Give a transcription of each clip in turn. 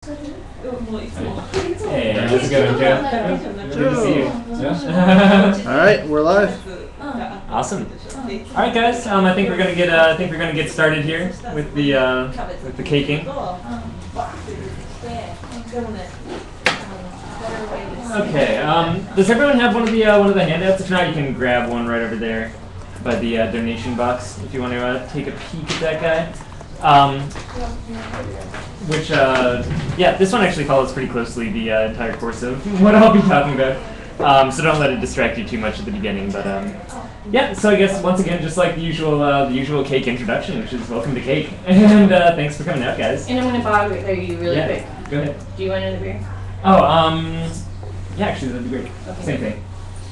Hey, how's it going, Joe? Good to see you. All right, we're live. Awesome. All right, guys. I think we're gonna get started here with the caking. Okay. Does everyone have one of the handouts? If not, you can grab one right over there by the donation box if you want to take a peek at that guy. This one actually follows pretty closely the entire course of what I'll be talking about. So don't let it distract you too much at the beginning. But so I guess once again, just like the usual cake introduction, which is welcome to cake, and thanks for coming out, guys. And I'm gonna bog you really quick. Go ahead. Do you want another beer? Oh, yeah, actually that'd be great. Okay. Same thing.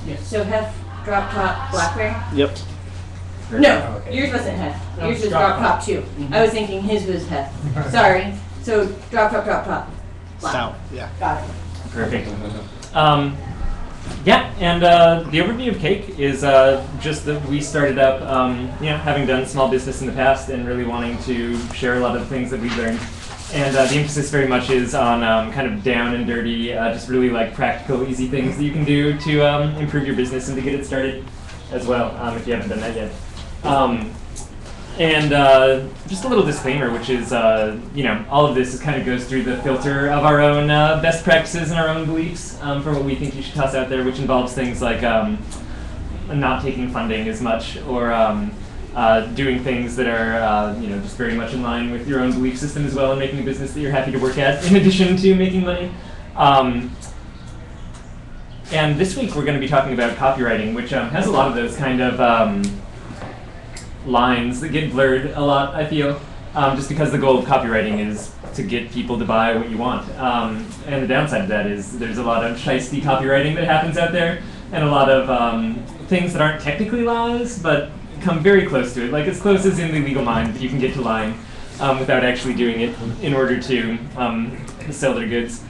Yeah. So hef, drop top, blackberry. Yep. No, okay. Yours wasn't hef. No, Yours was drop drop top too. I was thinking his was hef. Sorry. So drop top. Black. Stout. Yeah. Got it. Perfect. And the overview of cake is just that we started up, having done small business in the past and really wanting to share a lot of the things that we've learned. And the emphasis very much is on kind of down and dirty, just really like practical, easy things that you can do to improve your business and to get it started as well, if you haven't done that yet. Just a little disclaimer, which is, all of this kind of goes through the filter of our own best practices and our own beliefs for what we think you should toss out there, which involves things like not taking funding as much or doing things that are, just very much in line with your own belief system as well and making a business that you're happy to work at in addition to making money. And this week we're going to be talking about copywriting, which has a lot of those kind of lines that get blurred a lot, I feel, just because the goal of copywriting is to get people to buy what you want. And the downside of that is there's a lot of shiesty copywriting that happens out there and a lot of things that aren't technically lies, but come very close to it, like as close as in the legal mind that you can get to lying without actually doing it in order to sell their goods.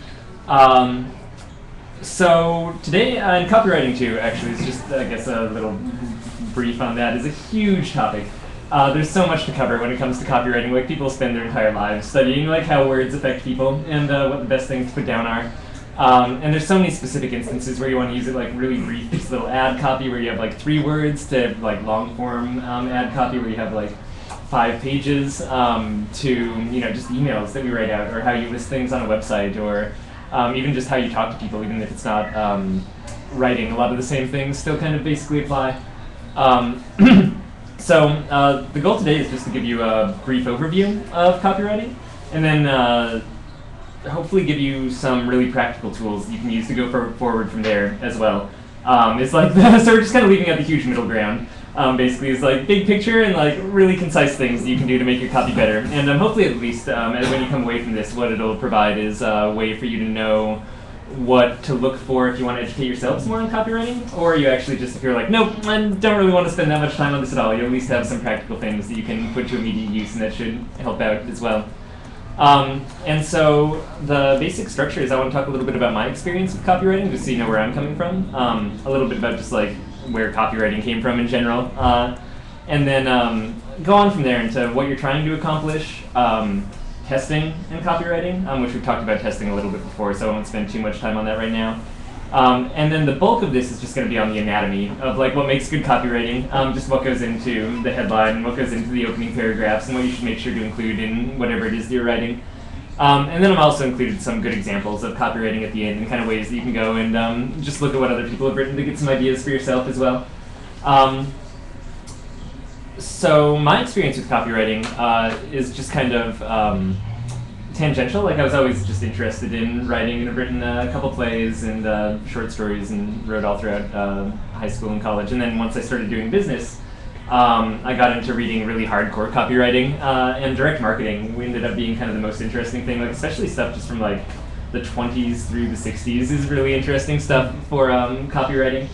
So today in copywriting too, actually, is just, I guess, a little brief on that, is a huge topic. There's so much to cover when it comes to copywriting. Like, people spend their entire lives studying like how words affect people and what the best things to put down are. And there's so many specific instances where you want to use it, like really brief, just little ad copy where you have like 3 words, to like long form ad copy where you have like 5 pages, to just emails that we write out, or how you list things on a website, or even just how you talk to people, even if it's not writing. A lot of the same things still kind of basically apply. So the goal today is just to give you a brief overview of copywriting, and then hopefully give you some really practical tools that you can use to go forward from there as well. It's like so we're just kind of leaving out the huge middle ground. Basically, it's like big picture and like really concise things that you can do to make your copy better. And hopefully, at least, when you come away from this, what it'll provide is a way for you to know what to look for if you want to educate yourselves more on copywriting, or you actually just, if you're like, nope, I don't really want to spend that much time on this at all, you at least have some practical things that you can put to immediate use, and that should help out as well. And so the basic structure is I want to talk a little bit about my experience with copywriting, just so you know where I'm coming from, a little bit about just like where copywriting came from in general, and then go on from there into what you're trying to accomplish, testing and copywriting, which we've talked about testing a little bit before, so I won't spend too much time on that right now. And then the bulk of this is just going to be on the anatomy of like what makes good copywriting, just what goes into the headline, what goes into the opening paragraphs, and what you should make sure to include in whatever it is that you're writing. And then I've also included some good examples of copywriting at the end, and kind of ways that you can go and just look at what other people have written to get some ideas for yourself as well. So my experience with copywriting is just kind of tangential. Like, I was always just interested in writing, and I've written a couple plays and short stories and wrote all throughout high school and college. And then once I started doing business, I got into reading really hardcore copywriting, and direct marketing ended up being kind of the most interesting thing, like especially stuff just from like the 20s through the 60s is really interesting stuff for copywriting.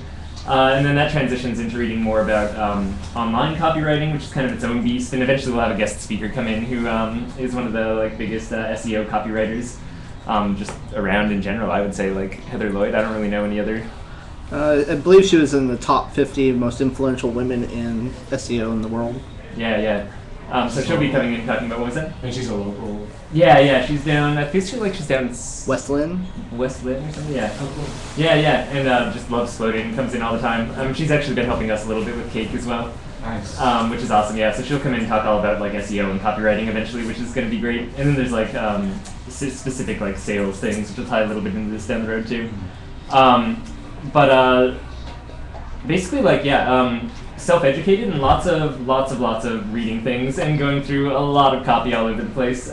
And then that transitions into reading more about online copywriting, which is kind of its own beast. And eventually we'll have a guest speaker come in who is one of the like biggest SEO copywriters just around in general. I would say like Heather Lloyd. I don't really know any other. I believe she was in the top 50 most influential women in SEO in the world. Yeah. So she'll be coming in talking about, what was that? And she's a local. Yeah, she's down, I feel like she's down West Lynn. West Lynn or something, yeah. Oh, cool. Yeah, and just loves floating, comes in all the time. She's actually been helping us a little bit with cake as well. Nice. Which is awesome, yeah. So she'll come in and talk all about like SEO and copywriting eventually, which is going to be great. And then there's like specific like sales things, which will tie a little bit into this down the road too. But basically, like self-educated and lots of reading things and going through a lot of copy all over the place.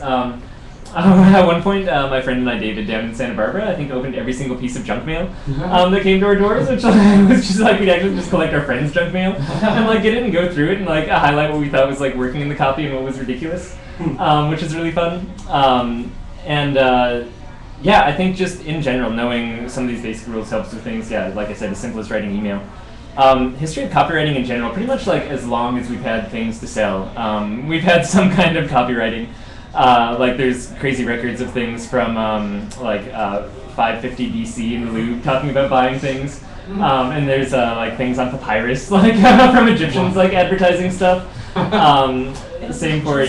At one point, my friend and I, David, down in Santa Barbara, I think opened every single piece of junk mail that came to our doors, which was just like we'd actually just collect our friends' junk mail and like get it and go through it and like highlight what we thought was like working in the copy and what was ridiculous, which is really fun. Yeah, I think just in general, knowing some of these basic rules helps with things. Yeah, like I said, as simple as writing email. History of copywriting in general, pretty much like as long as we've had things to sell, we've had some kind of copywriting. Like there's crazy records of things from 550 BC in the Louvre talking about buying things, and there's like things on papyrus like from Egyptians like advertising stuff. Same for Oh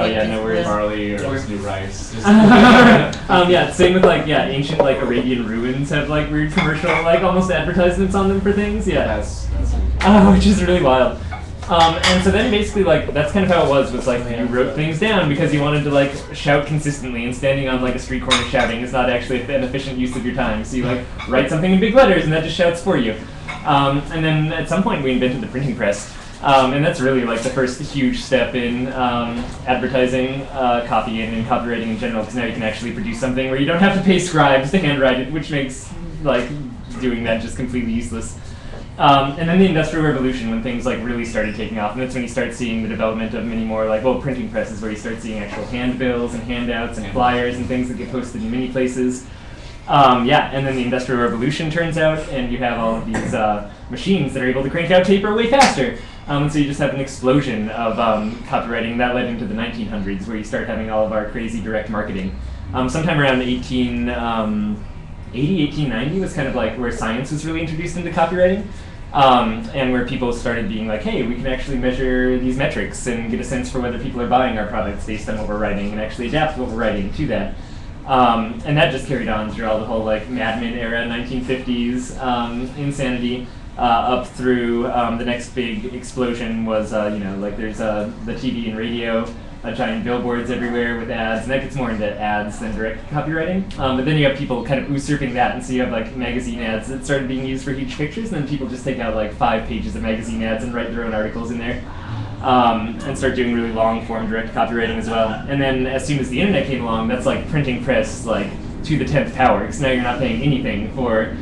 yeah, no worries. Barley or just new rice. Yeah, same with like ancient like Arabian ruins have like weird commercial like almost advertisements on them for things. Yeah, That's which is really wild. And so then basically like that's kind of how it was like you wrote things down because you wanted to like shout consistently, and standing on like a street corner shouting is not actually an efficient use of your time. So you like write something in big letters and that just shouts for you. And then at some point we invented the printing press. And that's really like the first huge step in advertising, copy, and copywriting in general, because now you can actually produce something where you don't have to pay scribes to handwrite it, which makes like doing that just completely useless. And then the Industrial Revolution, when things like really started taking off, and that's when you start seeing the development of many more like printing presses, where you start seeing actual handbills and handouts and flyers and things that get posted in many places. And then the Industrial Revolution turns out, and you have all of these machines that are able to crank out paper way faster. And so you just have an explosion of copywriting that led into the 1900s, where you start having all of our crazy direct marketing. Sometime around 1890 was kind of like where science was really introduced into copywriting, and where people started being like, hey, we can actually measure these metrics and get a sense for whether people are buying our products based on what we're writing, and actually adapt what we're writing to that. And that just carried on through all the whole like Mad Men era, 1950s insanity. Up through the next big explosion was, there's the TV and radio, giant billboards everywhere with ads, and that gets more into ads than direct copywriting. But then you have people kind of usurping that, and so you have like magazine ads that started being used for huge pictures, and then people just take out like 5 pages of magazine ads and write their own articles in there, and start doing really long form direct copywriting as well. And then as soon as the internet came along, that's like printing press like to the 10th power, because now you're not paying anything for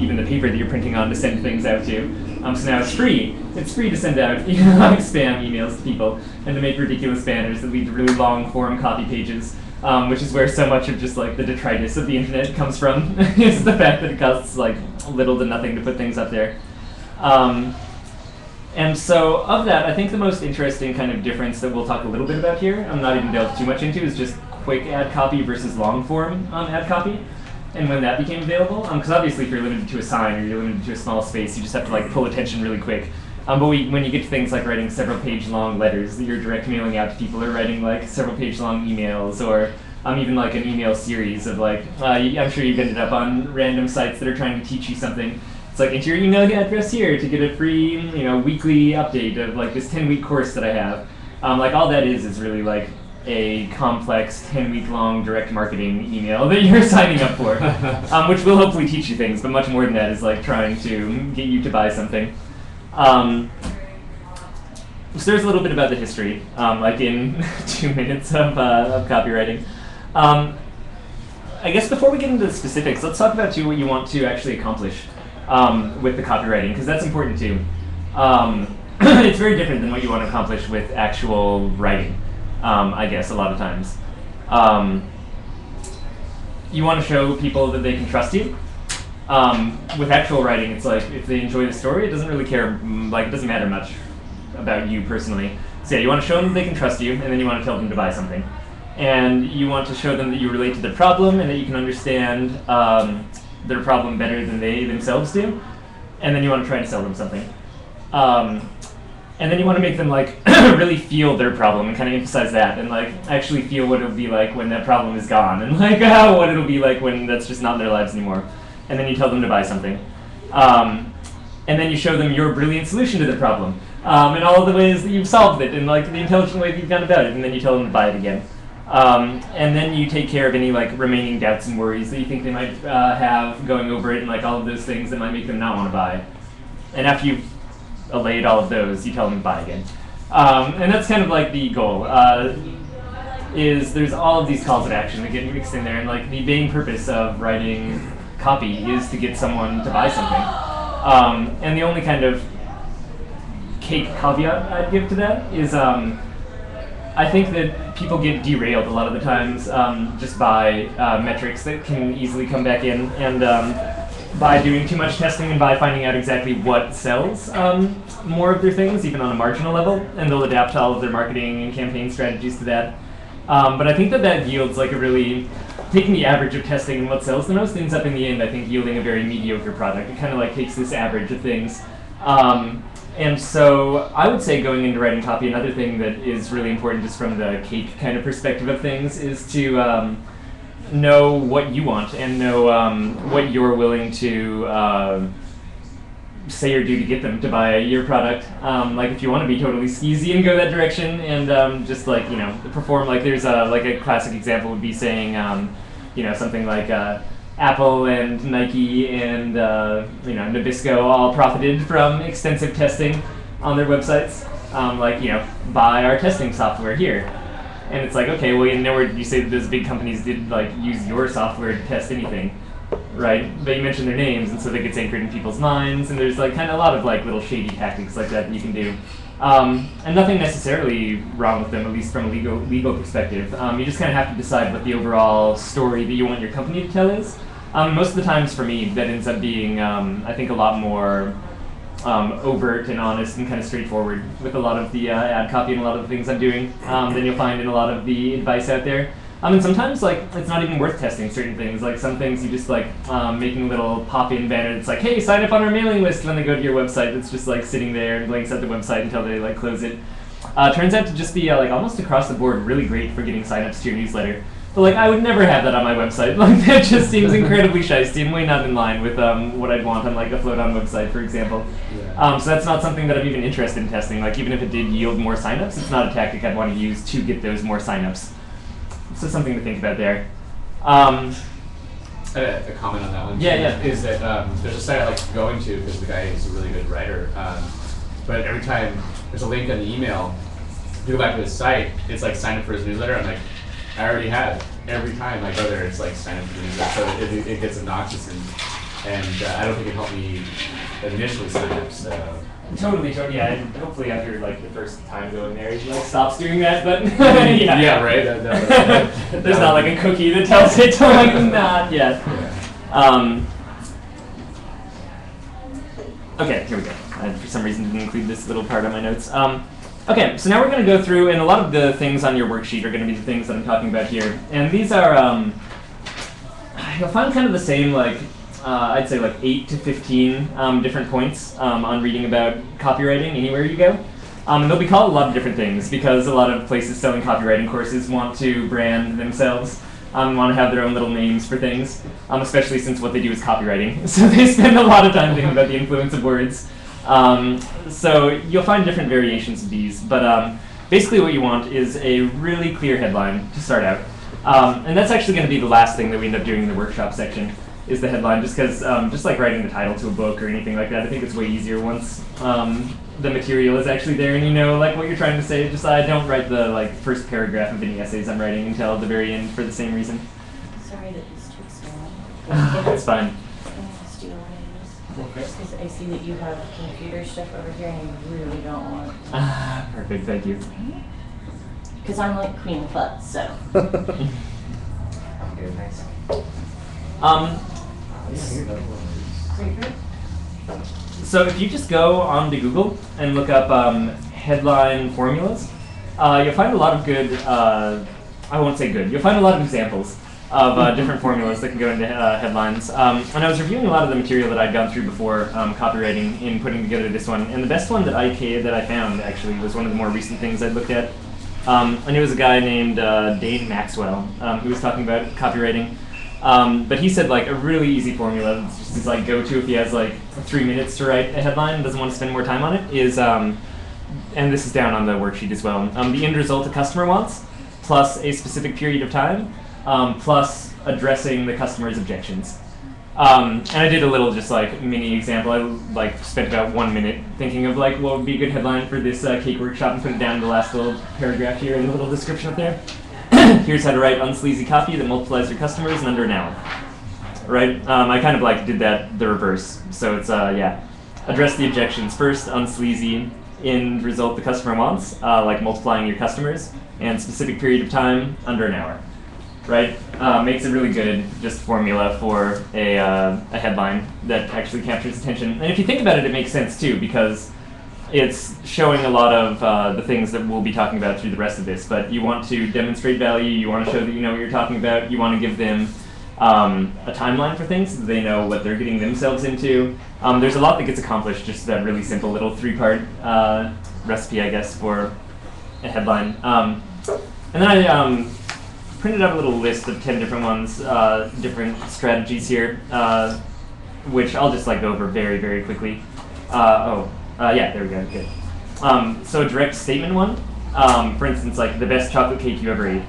even the paper that you're printing on to send things out to. So now it's free. It's free to send out like spam emails to people and to make ridiculous banners that lead to really long form copy pages, which is where so much of just like the detritus of the internet comes from. Is the fact that it costs like little to nothing to put things up there. And so of that, I think the most interesting kind of difference that we'll talk a little bit about here, I'm not even delved too much into, is just quick ad copy versus long form ad copy, and when that became available. Because obviously if you're limited to a sign or you're limited to a small space, you just have to like pull attention really quick. But when you get to things like writing several page long letters that you're direct mailing out to people, or writing like several page long emails, or even like an email series of like, I'm sure you've ended up on random sites that are trying to teach you something. It's like, enter your email address here to get a free, weekly update of like this 10-week course that I have. Like all that is really like a complex 10-week-long direct marketing email that you're signing up for, which will hopefully teach you things, but much more than that is like trying to get you to buy something. So there's a little bit about the history, like in 2 minutes of copywriting. I guess before we get into the specifics, let's talk about what you want to actually accomplish with the copywriting, because that's important too. It's very different than what you want to accomplish with actual writing. I guess a lot of times. You want to show people that they can trust you. With actual writing, it's like if they enjoy the story, it doesn't really care, it doesn't matter much about you personally. So yeah, you want to show them that they can trust you, and then you want to tell them to buy something. And you want to show them that you relate to their problem and that you can understand their problem better than they themselves do. And then you want to try to sell them something. And then you want to make them like really feel their problem and kind of emphasize that, and like actually feel what it'll be like when that problem is gone, and like what it'll be like when that's just not in their lives anymore. And then you tell them to buy something. And then you show them your brilliant solution to the problem, and all of the ways that you've solved it, and like the intelligent way that you've gone about it, and then you tell them to buy it again. And then you take care of any like remaining doubts and worries that you think they might have going over it, and like all of those things that might make them not want to buy. And after you've allayed all of those, you tell them to buy again. And that's kind of like the goal. Is there's all of these calls of action that get mixed in there, and like the main purpose of writing copy is to get someone to buy something. And the only kind of cake caveat I'd give to that is I think that people get derailed a lot of the times just by metrics that can easily come back in, and by doing too much testing and by finding out exactly what sells more of their things, even on a marginal level, and they'll adapt all of their marketing and campaign strategies to that. But I think that yields like a really, taking the average of testing and what sells the most ends up in the end, I think, yielding a very mediocre product. It kind of like takes this average of things. And so I would say going into writing copy, another thing that is really important just from the cake kind of perspective of things is to know what you want and know what you're willing to say or do to get them to buy your product. Like if you want to be totally skeezy and go that direction and just like, you know, perform like there's like a classic example would be saying, you know, something like Apple and Nike and you know, Nabisco all profited from extensive testing on their websites. Like, you know, buy our testing software here. And it's like, okay, well, nowhere did you say that those big companies did like use your software to test anything, right? But you mentioned their names, and so that gets anchored in people's minds. And there's like kind of a lot of like little shady tactics like that you can do. And nothing necessarily wrong with them, at least from a legal perspective. You just kind of have to decide what the overall story that you want your company to tell is. Most of the times for me, that ends up being, I think, a lot more overt and honest and kind of straightforward with a lot of the ad copy and a lot of the things I'm doing than you'll find in a lot of the advice out there. And sometimes like it's not even worth testing certain things. Like some things you just like making a little pop-in banner that's like, hey, sign up on our mailing list when they go to your website. That's just like sitting there and blanks at the website until they like close it. Turns out to just be like almost across the board really great for getting signups to your newsletter. But like I would never have that on my website. Like that just seems incredibly shiesty and way not in line with what I'd want on like a float-on website, for example. Yeah. So that's not something that I'm even interested in testing. Like even if it did yield more signups, it's not a tactic I'd want to use to get those more signups. So something to think about there. A comment on that one. Yeah. Is that there's a site I like going to because the guy is a really good writer. But every time there's a link on the email, you go back to his site, it's like sign up for his newsletter. I'm like, I already have. Every time I go there, it's like sign up for the newsletter. So it gets obnoxious, and I don't think it helped me initially sign up. So. Totally. Yeah, and hopefully after like the first time going there, he like stops doing that. But yeah. Yeah, right. There's not like a cookie that tells it to like not yet. Yeah. Okay, here we go. I for some reason didn't include this little part on my notes. Okay, so now we're going to go through, and a lot of the things on your worksheet are going to be the things that I'm talking about here. And these are, you'll find kind of the same, like, I'd say like 8 to 15 different points on reading about copywriting anywhere you go. And they'll be called a lot of different things because a lot of places selling copywriting courses want to brand themselves, want to have their own little names for things, especially since what they do is copywriting. So they spend a lot of time thinking about the influence of words. So you'll find different variations of these, but basically what you want is a really clear headline to start out. And that's actually going to be the last thing that we end up doing in the workshop section, is the headline, just because just like writing the title to a book or anything like that, I think it's way easier once the material is actually there and you know like what you're trying to say. Just I don't write the like first paragraph of any essays I'm writing until the very end for the same reason. Sorry that this took so long. That's fine. Okay. Because I see that you have computer stuff over here and you really don't want. Perfect, thank you. Because I'm like Queen of Futz, so. So if you just go on to Google and look up headline formulas, you'll find a lot of good, I won't say good, you'll find a lot of examples of different formulas that can go into headlines. And I was reviewing a lot of the material that I'd gone through before copywriting in putting together this one. And the best one that I found actually was one of the more recent things I'd looked at. And it was a guy named Dane Maxwell who was talking about copywriting. But he said like a really easy formula, just his like go-to if he has like 3 minutes to write a headline and doesn't want to spend more time on it, is, and this is down on the worksheet as well, the end result a customer wants, plus a specific period of time, plus addressing the customer's objections. And I did a little just like mini example. I like spent about 1 minute thinking of like what would be a good headline for this cake workshop and put it down in the last little paragraph here in the little description up there. Here's how to write unsleazy copy that multiplies your customers in under an hour. Right? I kind of like did that the reverse. So it's address the objections first, unsleazy, end result the customer wants, like multiplying your customers, and specific period of time under an hour. Right? Makes a really good just formula for a headline that actually captures attention. And if you think about it, it makes sense too, because it's showing a lot of the things that we'll be talking about through the rest of this. But you want to demonstrate value, you want to show that you know what you're talking about, you want to give them a timeline for things so that they know what they're getting themselves into. There's a lot that gets accomplished, just that really simple little 3-part recipe, I guess, for a headline. And then I printed out a little list of 10 different ones, different strategies here, which I'll just like go over very, very quickly. Yeah, there we go, good. So a direct statement one, for instance, like the best chocolate cake you ever ate.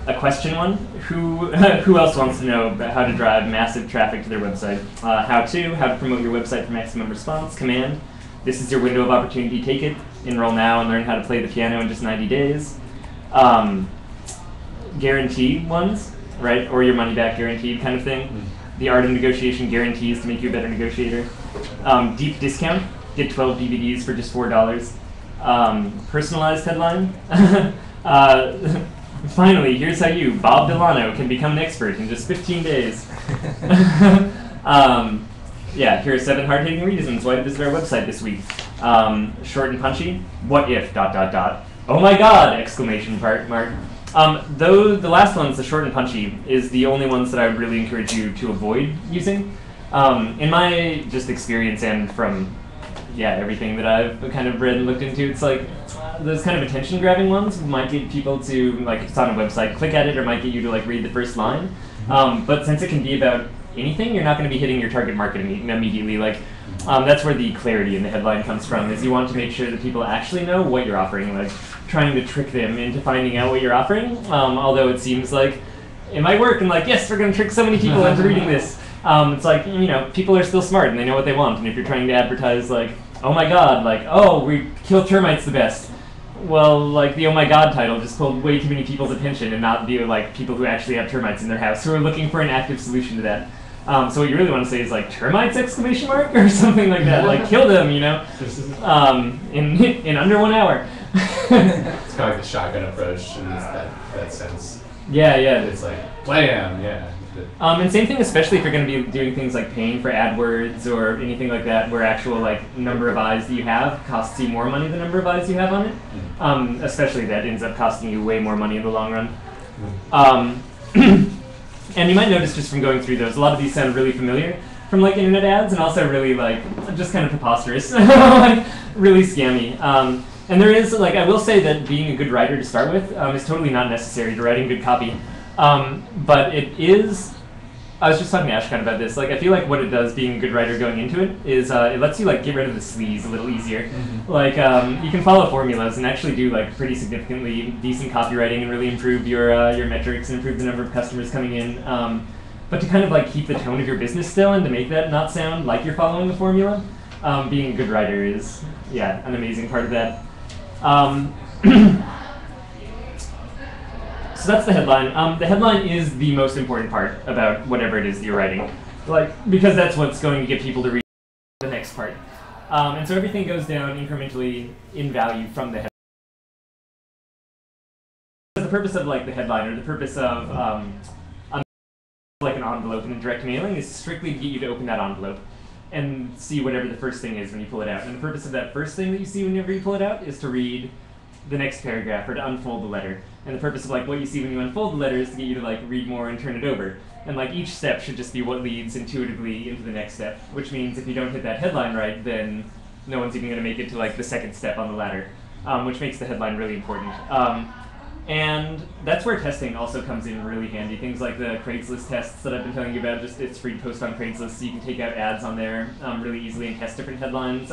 A question one, who else wants to know about how to drive massive traffic to their website? How to promote your website for maximum response. Command, this is your window of opportunity, take it. Enroll now and learn how to play the piano in just 90 days. Guarantee ones, right? Or your money back guaranteed kind of thing. The art of negotiation guarantees to make you a better negotiator. Deep discount, get 12 DVDs for just $4. Personalized headline. Finally, here's how you, Bob Delano, can become an expert in just 15 days. Yeah, here are 7 hard-hitting reasons why to visit our website this week. Short and punchy. What if ... Oh my God! Exclamation mark. Though the last one's the short and punchy is the only ones that I would really encourage you to avoid using. In my just experience and from everything that I've kind of read and looked into, it's like those kind of attention-grabbing ones might get people to, like if it's on a website, click at it, or might get you to like read the first line. But since it can be about anything, you're not going to be hitting your target market immediately. Like that's where the clarity in the headline comes from, is you want to make sure that people actually know what you're offering, like trying to trick them into finding out what you're offering. Although it seems like it might work, and like, yes, we're going to trick so many people into reading this. It's like, you know, people are still smart and they know what they want. And if you're trying to advertise like, oh my God, like, oh, we kill termites the best. Well, like the oh my God title just pulled way too many people's attention and not the like people who actually have termites in their house who are looking for an active solution to that. So what you really want to say is like termites exclamation mark or something like that, like kill them, you know, in under 1 hour. It's kind of like the shotgun approach in that sense. Yeah. It's like wham, yeah. And same thing, especially if you're going to be doing things like paying for AdWords or anything like that, where actual like number of eyes that you have costs you more money than the number of eyes you have on it. Especially that ends up costing you way more money in the long run. And you might notice just from going through those, a lot of these sound really familiar from like internet ads, and also really like just kind of preposterous, like really scammy. And there is, like, I will say that being a good writer to start with is totally not necessary to writing good copy. But it is, I was just talking to Ash kind of about this, like I feel like what it does being a good writer going into it is it lets you like get rid of the sleaze a little easier. Like you can follow formulas and actually do like pretty significantly decent copywriting and really improve your metrics and improve the number of customers coming in. But to kind of like keep the tone of your business still and to make that not sound like you're following the formula, being a good writer is, an amazing part of that. So that's the headline. The headline is the most important part about whatever it is that you're writing, like because that's what's going to get people to read the next part. And so everything goes down incrementally in value from the headline. The purpose of like the headline, or the purpose of like an envelope in a direct mailing, is strictly to get you to open that envelope and see whatever the first thing is when you pull it out. And the purpose of that first thing that you see whenever you pull it out is to read the next paragraph or to unfold the letter. And the purpose of like what you see when you unfold the letter is to get you to like read more and turn it over. And like each step should just be what leads intuitively into the next step, which means if you don't hit that headline right, then no one's even going to make it to like the second step on the ladder, which makes the headline really important. And that's where testing also comes in really handy. Things like the Craigslist tests that I've been telling you about, just it's free to post on Craigslist, so you can take out ads on there really easily and test different headlines.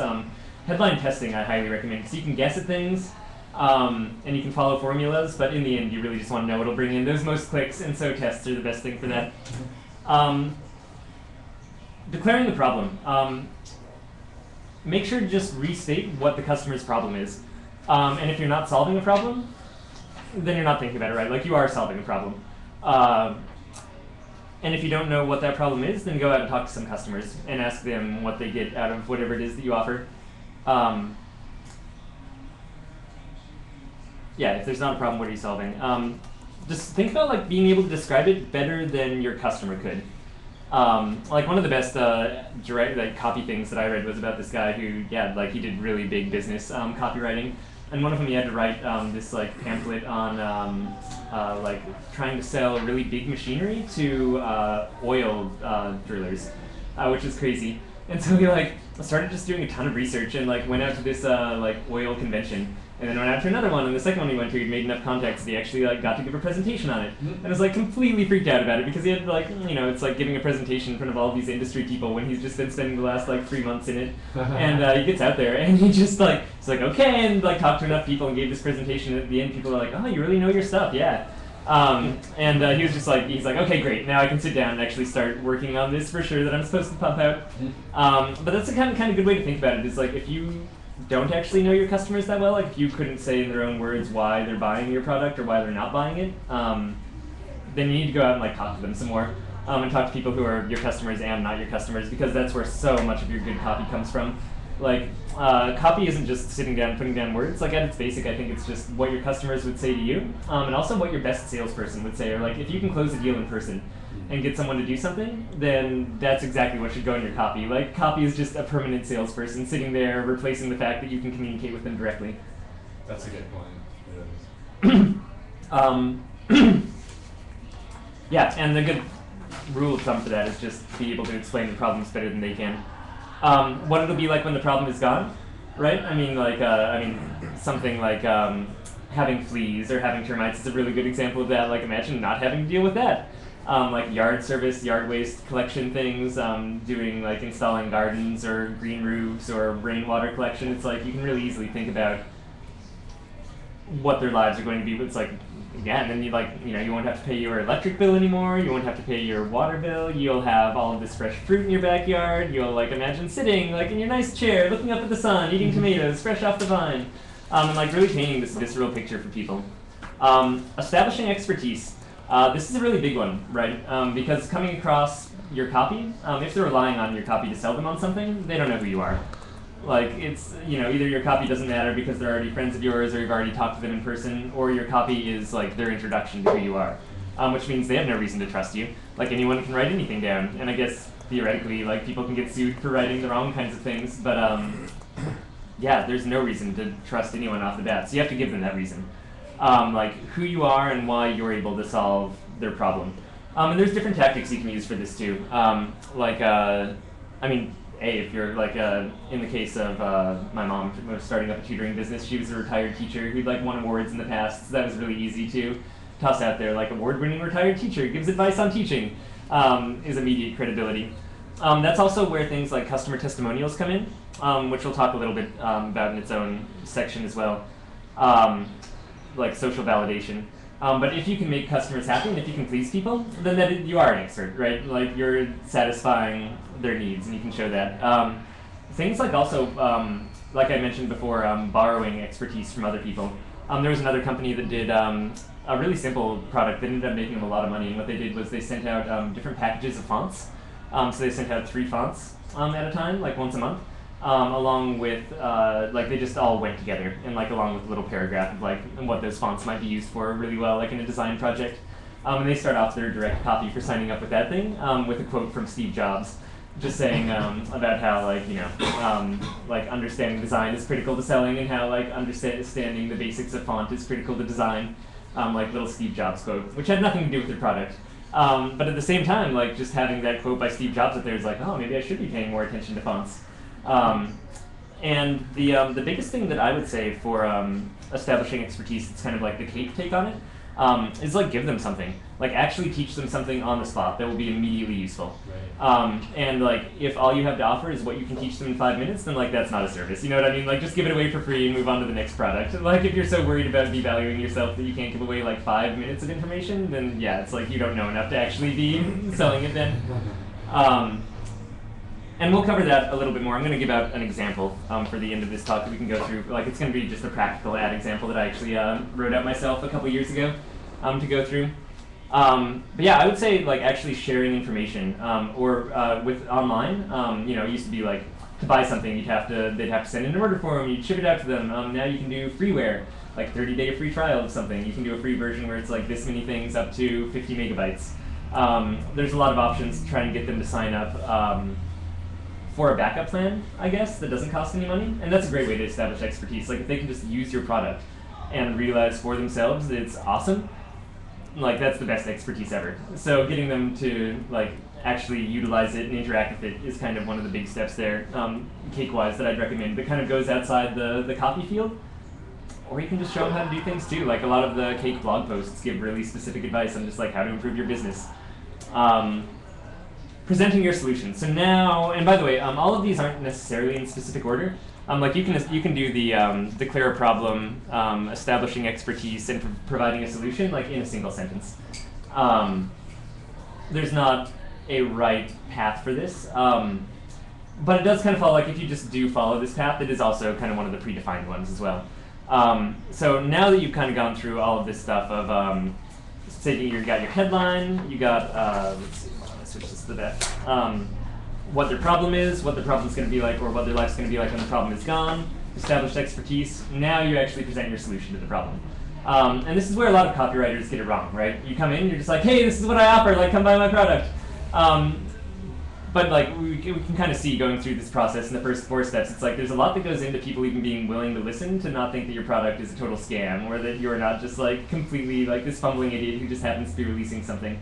Headline testing I highly recommend, so you can guess at things, and you can follow formulas, but in the end you really just want to know what'll bring in those most clicks, and so tests are the best thing for that. Declaring the problem. Make sure to just restate what the customer's problem is. And if you're not solving a problem, then you're not thinking about it right. Like you are solving a problem. And if you don't know what that problem is, then go out and talk to some customers and ask them what they get out of whatever it is that you offer. Yeah, if there's not a problem, what are you solving? Just think about like being able to describe it better than your customer could. Like one of the best direct like copy things that I read was about this guy who, yeah, like he did really big business copywriting, and one of them he had to write this like pamphlet on like trying to sell really big machinery to oil drillers, which is crazy. And so he like started just doing a ton of research and like went out to this like oil convention. And then went out to another one, and the second one he went to, he'd made enough contacts that he actually like got to give a presentation on it. And was like completely freaked out about it because he had like, you know, it's like giving a presentation in front of all these industry people when he's just been spending the last like 3 months in it. And he gets out there and he just like, he's like, okay, and like talked to enough people and gave this presentation. At the end, people are like, oh, you really know your stuff, yeah. And he was just like, he's like, okay, great, now I can sit down and actually start working on this for sure that I'm supposed to pump out. But that's a kind of good way to think about it, is like if you don't actually know your customers that well, like if you couldn't say in their own words why they're buying your product or why they're not buying it, then you need to go out and like talk to them some more, and talk to people who are your customers and not your customers, because that's where so much of your good copy comes from. Like copy isn't just sitting down putting down words. Like at its basic, I think it's just what your customers would say to you, and also what your best salesperson would say. Or like if you can close a deal in person and get someone to do something, then that's exactly what should go in your copy. Like copy is just a permanent salesperson sitting there replacing the fact that you can communicate with them directly. That's a good point. Yeah, and the good rule of thumb for that is just be able to explain the problems better than they can. What it'll be like when the problem is gone, right? I mean, like, something like having fleas or having termites is a really good example of that. Like, imagine not having to deal with that. Like yard service, yard waste collection things, doing like installing gardens or green roofs or rainwater collection. It's like you can really easily think about what their lives are going to be. It's like, yeah, and then you like, you know, you won't have to pay your electric bill anymore. You won't have to pay your water bill. You'll have all of this fresh fruit in your backyard. You'll like imagine sitting like in your nice chair, looking up at the sun, eating tomatoes fresh off the vine, and like really painting this visceral picture for people. Establishing expertise. This is a really big one, right? Because coming across your copy, if they're relying on your copy to sell them on something, they don't know who you are. Like it's, you know, either your copy doesn't matter because they're already friends of yours or you've already talked to them in person, or your copy is like their introduction to who you are, which means they have no reason to trust you. Like anyone can write anything down, and I guess theoretically, like people can get sued for writing the wrong kinds of things, but yeah, there's no reason to trust anyone off the bat, so you have to give them that reason. Like who you are and why you're able to solve their problem. And there's different tactics you can use for this too. I mean, if you're like, in the case of my mom was starting up a tutoring business, she was a retired teacher who'd like won awards in the past, so that was really easy to toss out there. Like award-winning retired teacher gives advice on teaching, is immediate credibility. That's also where things like customer testimonials come in, which we'll talk a little bit about in its own section as well. Like social validation. But if you can make customers happy and if you can please people, then you are an expert, right? Like you're satisfying their needs and you can show that. Things like also, like I mentioned before, borrowing expertise from other people. There was another company that did a really simple product that ended up making them a lot of money, and what they did was they sent out different packages of fonts. So they sent out 3 fonts at a time, like once a month. Along with, like they just all went together, and like along with a little paragraph of like what those fonts might be used for really well, like in a design project. And they start off their direct copy for signing up with that thing with a quote from Steve Jobs just saying about how like understanding design is critical to selling, and how like understanding the basics of font is critical to design, like little Steve Jobs quote, which had nothing to do with your product. But at the same time, like just having that quote by Steve Jobs up there is like, oh, maybe I should be paying more attention to fonts. And the biggest thing that I would say for establishing expertise, it's kind of like the cake take on it, is like give them something. Like actually teach them something on the spot that will be immediately useful. Right. And like if all you have to offer is what you can teach them in 5 minutes, then like that's not a service. You know what I mean? Like just give it away for free and move on to the next product. Like if you're so worried about devaluing yourself that you can't give away like 5 minutes of information, then yeah, it's like you don't know enough to actually be selling it then. And we'll cover that a little bit more. I'm going to give out an example for the end of this talk that we can go through. Like it's going to be just a practical ad example that I actually wrote out myself a couple years ago to go through. But yeah, I would say like actually sharing information or with online. You know, it used to be like to buy something, they'd have to send in an order form, you'd ship it out to them. Now you can do freeware, like 30-day free trial of something. You can do a free version where it's like this many things up to 50 megabytes. There's a lot of options to try and get them to sign up for a backup plan, I guess, that doesn't cost any money. And that's a great way to establish expertise. Like if they can just use your product and realize for themselves that it's awesome, like that's the best expertise ever. So getting them to like actually utilize it and interact with it is kind of one of the big steps there, cake-wise, that I'd recommend. That kind of goes outside the copy field. Or you can just show them how to do things too. Like a lot of the cake blog posts give really specific advice on just like how to improve your business. Presenting your solution. So now, and by the way, all of these aren't necessarily in specific order. Like you can do the declare a problem, establishing expertise, and providing a solution like in a single sentence. There's not a right path for this, but it does kind of follow. Like if you just do follow this path, it is also kind of one of the predefined ones as well. So now that you've kind of gone through all of this stuff of say you got your headline, you got let's see. Switch this to the back. What their problem is, what their problem's going to be like, or what their life's going to be like when the problem is gone. Established expertise. Now you actually present your solution to the problem. And this is where a lot of copywriters get it wrong, right? You come in, you're just like, hey, this is what I offer. Like, come buy my product. But like we can kind of see going through this process in the first 4 steps. It's like there's a lot that goes into people even being willing to listen, to not think that your product is a total scam, or that you're not just like completely like this fumbling idiot who just happens to be releasing something.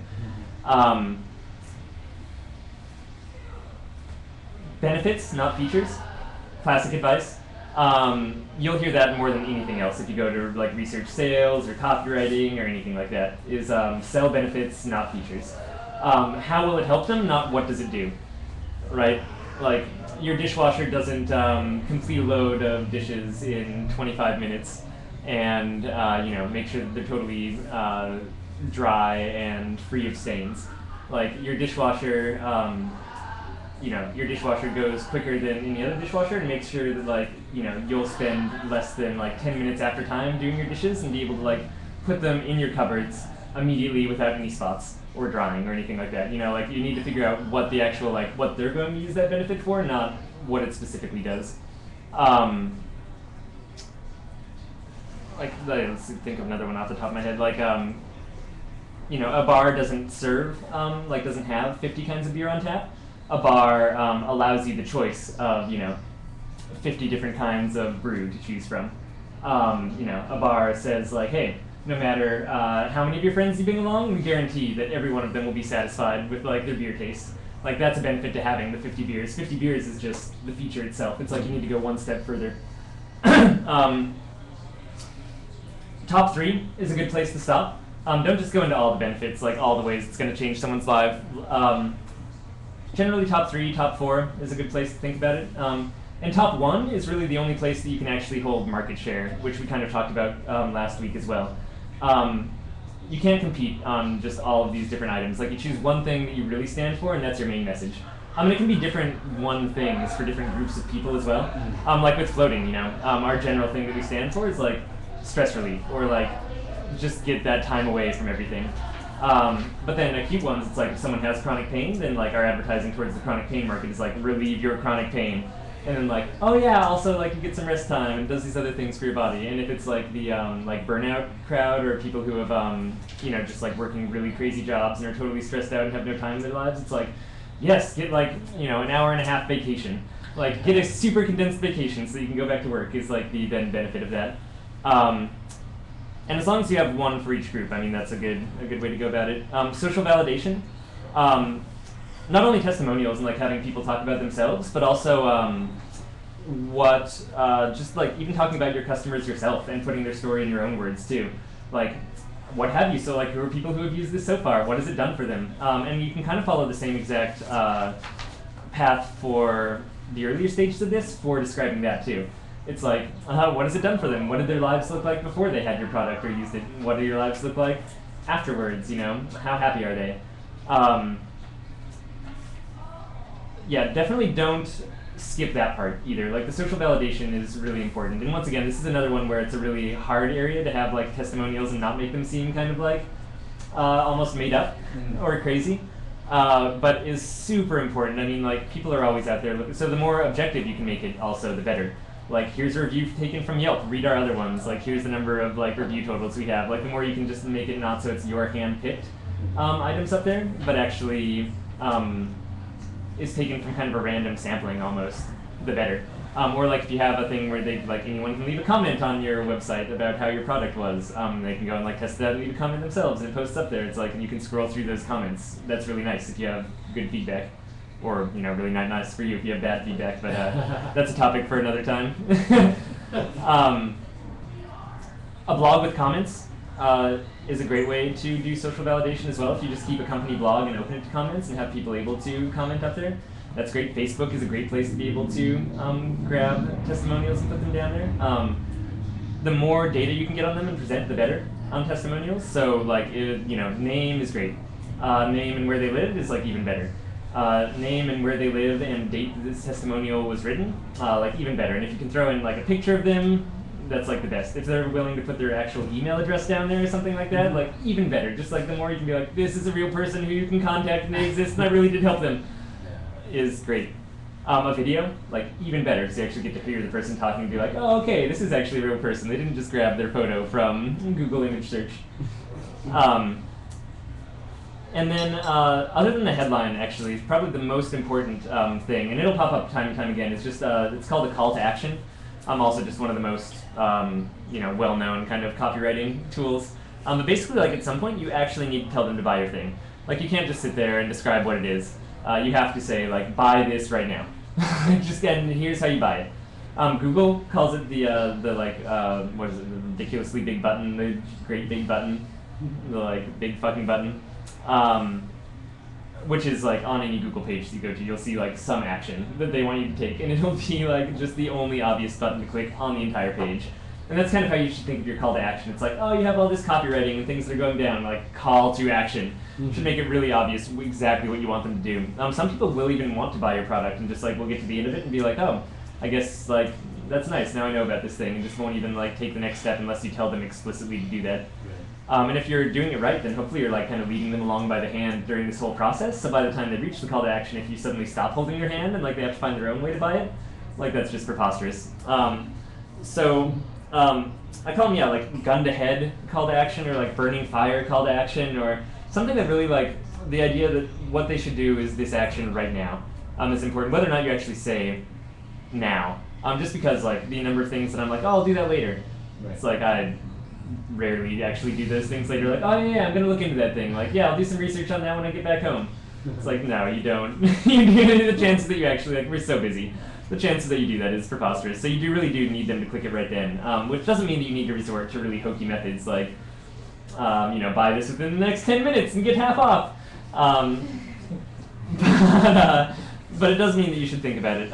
Benefits, not features. Classic advice. You'll hear that more than anything else if you go to like research sales or copywriting or anything like that. Is sell benefits, not features. How will it help them? Not what does it do, right? Like your dishwasher doesn't complete a load of dishes in 25 minutes and you know, make sure that they're totally dry and free of stains. Like your dishwasher. You know, your dishwasher goes quicker than any other dishwasher and makes sure that like, you know, you'll spend less than like 10 minutes after time doing your dishes and be able to like put them in your cupboards immediately without any spots or drying or anything like that. You know, like you need to figure out what the actual, like what they're going to use that benefit for, not what it specifically does. Like, let's think of another one off the top of my head. Like, you know, a bar doesn't serve, like doesn't have 50 kinds of beer on tap. A bar allows you the choice of, you know, 50 different kinds of brew to choose from. You know, a bar says like, hey, no matter how many of your friends you bring along, we guarantee that every one of them will be satisfied with like their beer taste. Like that's a benefit to having the 50 beers. 50 beers is just the feature itself. It's like you need to go one step further. Top 3 is a good place to stop. Don't just go into all the benefits, like all the ways it's going to change someone's life. Generally top 3, top 4 is a good place to think about it. And top 1 is really the only place that you can actually hold market share, which we kind of talked about last week as well. You can't compete on just all of these different items. Like you choose one thing that you really stand for and that's your main message. And it can be different one things for different groups of people as well. Like with floating, you know, our general thing that we stand for is like stress relief or like just get that time away from everything. But then acute ones, it's like if someone has chronic pain, then like our advertising towards the chronic pain market is like relieve your chronic pain. And then like, oh yeah, also like you get some rest time and does these other things for your body. And if it's like the like burnout crowd or people who have you know, just like working really crazy jobs and are totally stressed out and have no time in their lives, it's like Yes, get like, you know, an hour and a half vacation. Like, get a super condensed vacation so you can go back to work is like the benefit of that. And as long as you have one for each group, I mean, that's a good way to go about it. Social validation. Not only testimonials and like having people talk about themselves, but also just like even talking about your customers yourself and putting their story in your own words too. Like, what have you? So like, who are people who have used this so far? What has it done for them? And you can kind of follow the same exact path for the earlier stages of this for describing that too. It's like, what has it done for them? What did their lives look like before they had your product or used it? What do your lives look like afterwards? You know, how happy are they? Yeah, definitely don't skip that part either. Like, the social validation is really important. And once again, this is another one where it's a really hard area to have like testimonials and not make them seem kind of like almost made up or crazy. But is super important. I mean, like, people are always out there. So the more objective you can make it, also, the better. Like, here's a review taken from Yelp. Read our other ones. Like, here's the number of like review totals we have. Like, the more you can just make it not so it's your hand-picked items up there, but actually is taken from kind of a random sampling almost, the better. Or like if you have a thing where they like anyone can leave a comment on your website about how your product was, they can go and like test it out and leave a comment themselves and post up there. It's like, and you can scroll through those comments. That's really nice if you have good feedback, or you know, really not nice for you if you have bad feedback. But that's a topic for another time. A blog with comments is a great way to do social validation as well. If you just keep a company blog and open it to comments and have people able to comment up there. That's great. Facebook is a great place to be able to grab testimonials and put them down there. The more data you can get on them and present, the better on testimonials. So like, name is great. Name and where they live is like even better. Name and where they live and date that this testimonial was written, like even better. And if you can throw in like a picture of them, that's like the best. If they're willing to put their actual email address down there or something like that, like even better. Just like the more you can be like, this is a real person who you can contact and they exist and I really did help them. Is great. A video, like even better, so you actually get to hear the person talking and be like, oh, okay, this is actually a real person. They didn't just grab their photo from Google image search. And then, other than the headline, actually, probably the most important thing, and it'll pop up time and time again. It's just it's called a call to action. Also just one of the most well-known kind of copywriting tools. But basically, like at some point, you actually need to tell them to buy your thing. Like you can't just sit there and describe what it is. You have to say, like, buy this right now. And here's how you buy it. Google calls it what is it, the ridiculously big button, the great big button, the, like, big fucking button. Which is, like, on any Google page you go to, you'll see, like, some action that they want you to take, and it'll be, like, just the only obvious button to click on the entire page. And that's kind of how you should think of your call to action. It's like, oh, you have all this copywriting and things that are going down, like call to action. You should make it really obvious exactly what you want them to do. Some people will even want to buy your product and just like will get to the end of it and be like, oh, I guess like that's nice. Now I know about this thing, and just won't even like take the next step unless you tell them explicitly to do that. And if you're doing it right, then hopefully you're like kind of leading them along by the hand during this whole process. So by the time they reach the call to action, if you suddenly stop holding their hand and like they have to find their own way to buy it, like that's just preposterous. I call them, like gun to head call to action, or like burning fire call to action, or something that really like the idea that what they should do is this action right now is important, whether or not you actually say now. Just because like the number of things that I'm like, oh, I'll do that later. Right. It's like I rarely actually do those things later. Like, oh yeah, I'm gonna look into that thing. Like, yeah, I'll do some research on that when I get back home. It's like, no, you don't. The chances that you actually like, we're so busy. The chances that you do that is preposterous. So you really do need them to click it right then, which doesn't mean that you need to resort to really hokey methods like, buy this within the next 10 minutes and get half off. But it does mean that you should think about it.